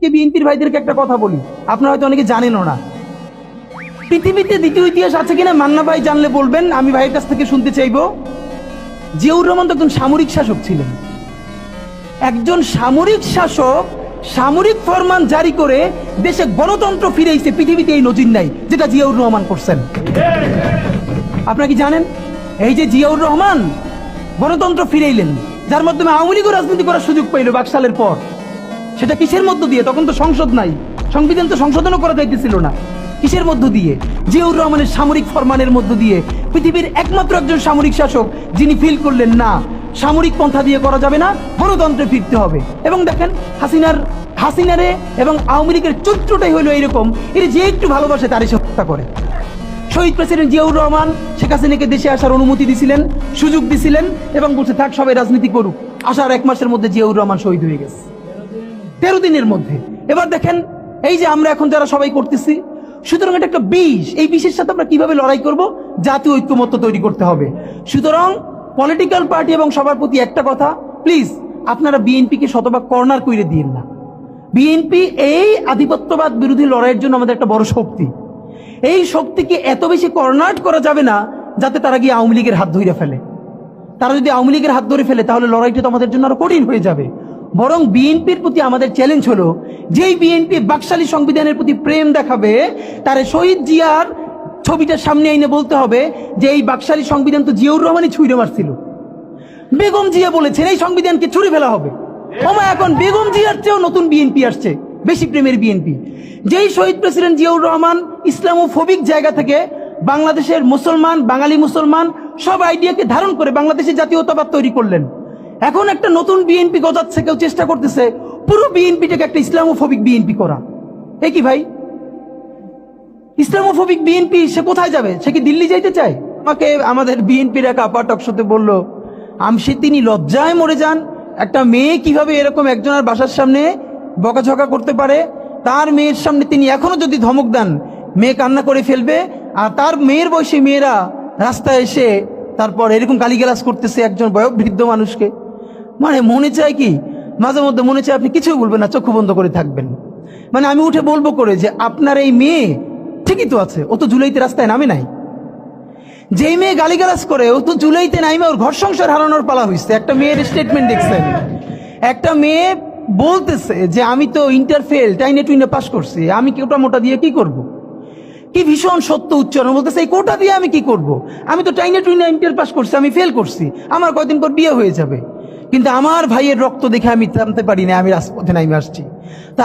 বিএনপির ভাইদেরকে একটা কথা বলি, আপনারা হয়তো অনেকে জানেনও না। পৃথিবীতে দ্বিতীয় ইতিহাস আছে কিনা মান্না ভাই জানলে বলবেন, আমি ভাইয়ের কাছ থেকে শুনতে চাইবো। জিয়াউর রহমান তো একজন সামরিক শাসক ছিলেন। একজন সামরিক শাসক সামরিক ফরমান জারি করে দেশে গণতন্ত্র ফিরেইছে, পৃথিবীতে এই নজির নাই যেটা জিয়াউর রহমান করছেন। আপনারা কি জানেন এই যে জিয়াউর রহমান গণতন্ত্র ফিরাইলেন, যার মাধ্যমে আওয়ামী লীগও রাজনীতি করার সুযোগ পাইল বাকশালের পর? সেটা কিসের মধ্য দিয়ে? তখন তো সংসদ নাই, সংবিধান তো সংশোধনও করা যাইতেছিল না। কিসের মধ্য দিয়ে? জিয়াউর রহমানের সামরিক ফরমানের মধ্য দিয়ে। পৃথিবীর একমাত্র একজন সামরিক শাসক যিনি ফিল করলেন না সামরিক পন্থা দিয়ে করা যাবে না, গণতন্ত্রে ফিরতে হবে। এবং দেখেন হাসিনারে এবং আওয়ামী লীগের চরিত্রটাই হলো এইরকম, এর যে একটু ভালোবাসে তারই সে হত্যা করে। শহীদ প্রেসিডেন্ট জিয়াউর রহমান শেখ হাসিনাকে দেশে আসার অনুমতি দিছিলেন, সুযোগ দিছিলেন এবং বলছে থাক সবাই রাজনীতি করুক। আসার 1 মাসের মধ্যে জিয়াউর রহমান শহীদ হয়ে গেছে, 13 দিনের মধ্যে। এবার দেখেন এই যে আমরা এখন যারা সবাই করতেছি, সুতরাং এটা একটা বিষ। এই বিষের সাথে আমরা কিভাবে লড়াই করব? জাতীয় ঐক্যমত্য তৈরি করতে হবে। সুতরাং পলিটিক্যাল পার্টি এবং সবার প্রতি একটা কথা, প্লিজ আপনারা বিএনপিকে শতভাগ কর্নার করে দিন না। বিএনপি এই আধিপত্যবাদ বিরোধী লড়াইয়ের জন্য আমাদের একটা বড় শক্তি। এই শক্তিকে এত বেশি কর্নার করা যাবে না যাতে তারা গিয়ে আওয়ামী লীগের হাত ধরে ফেলে। তারা যদি আওয়ামী লীগের হাত ধরে ফেলে তাহলে লড়াইটা তো আমাদের জন্য আরো কঠিন হয়ে যাবে। বরং বিএনপির প্রতি আমাদের চ্যালেঞ্জ হলো, যেই বিএনপি বাকশালী সংবিধানের প্রতি প্রেম দেখাবে তারে শহীদ জিয়ার ছবিটা সামনে এনে বলতে হবে যে এই বাকশালী সংবিধান তো জিয়াউর রহমানই ছুঁড়ে মারছিল। বেগম জিয়া বলেছেন এই সংবিধানকে ছুঁড়ে ফেলা হবে। ওমা এখন বেগম জিয়ার চেয়েও নতুন বিএনপি আসছে, বেশি প্রেমের বিএনপি। যেই শহীদ প্রেসিডেন্ট জিয়াউর রহমান ইসলামোফোবিক জায়গা থেকে বাংলাদেশের মুসলমান, বাঙালি মুসলমান সব আইডিয়াকে ধারণ করে বাংলাদেশের জাতীয়তাবাদ তৈরি করলেন। এখন একটা নতুন বিএনপি গজাচ্ছে, কেউ চেষ্টা করতেছে পুরো বিএনপিটাকে একটা ইসলামোফোবিক বিএনপি করা। এ কি ভাই? ইসলামোফোবিক বিএনপি সে কোথায় যাবে? সে কি দিল্লি যাইতে চায়? আমাকে আমাদের বিএনপির এক আপা টকশোতে বলল, তিনি লজ্জায় মরে যান। একটা মেয়ে কিভাবে এরকম একজনের বাসার সামনে বকাঝকা করতে পারে? তার মেয়ের সামনে তিনি এখনো যদি ধমক দেন, মেয়ে কান্না করে ফেলবে। আর তার মেয়ের বয়সী মেয়েরা রাস্তায় এসে তারপর এরকম গালিগালাজ করতেছে একজন বয়োবৃদ্ধ মানুষকে। মানে মনে চায় কি, মাঝে মধ্যে মনে চায় আপনি কিছু বলবেন না, চক্ষু বন্ধ করে থাকবেন। মানে আমি উঠে বলবো করে যে আপনার এই মেয়ে ঠিকই তো আছে, ও তো জুলাইতে রাস্তায় নামে নাই। যেই মেয়ে গালিগালাজ করে ও তো জুলাইতে নামে ওর ঘর সংসার হারানোর পালা হয়েছে। একটা মেয়ের স্টেটমেন্ট দেখছেন, একটা মেয়ে বলতেছে যে আমি তো ইন্টার ফেল, টাইনে টুইনে পাস করছি, আমি কোটা মোটা দিয়ে কি করব? কি ভীষণ সত্য উচ্চারণ। বলতেছে এই কোটা দিয়ে আমি কি করব? আমি তো টাইনে টুইনে ইন্টার পাস করছি, আমি ফেল করছি, আমার কয়দিন পর বিয়ে হয়ে যাবে। কিন্তু আমার ভাইয়ের রক্ত দেখে আমি থামতে পারি না, আমি রাজপথে নামে আসছি। তা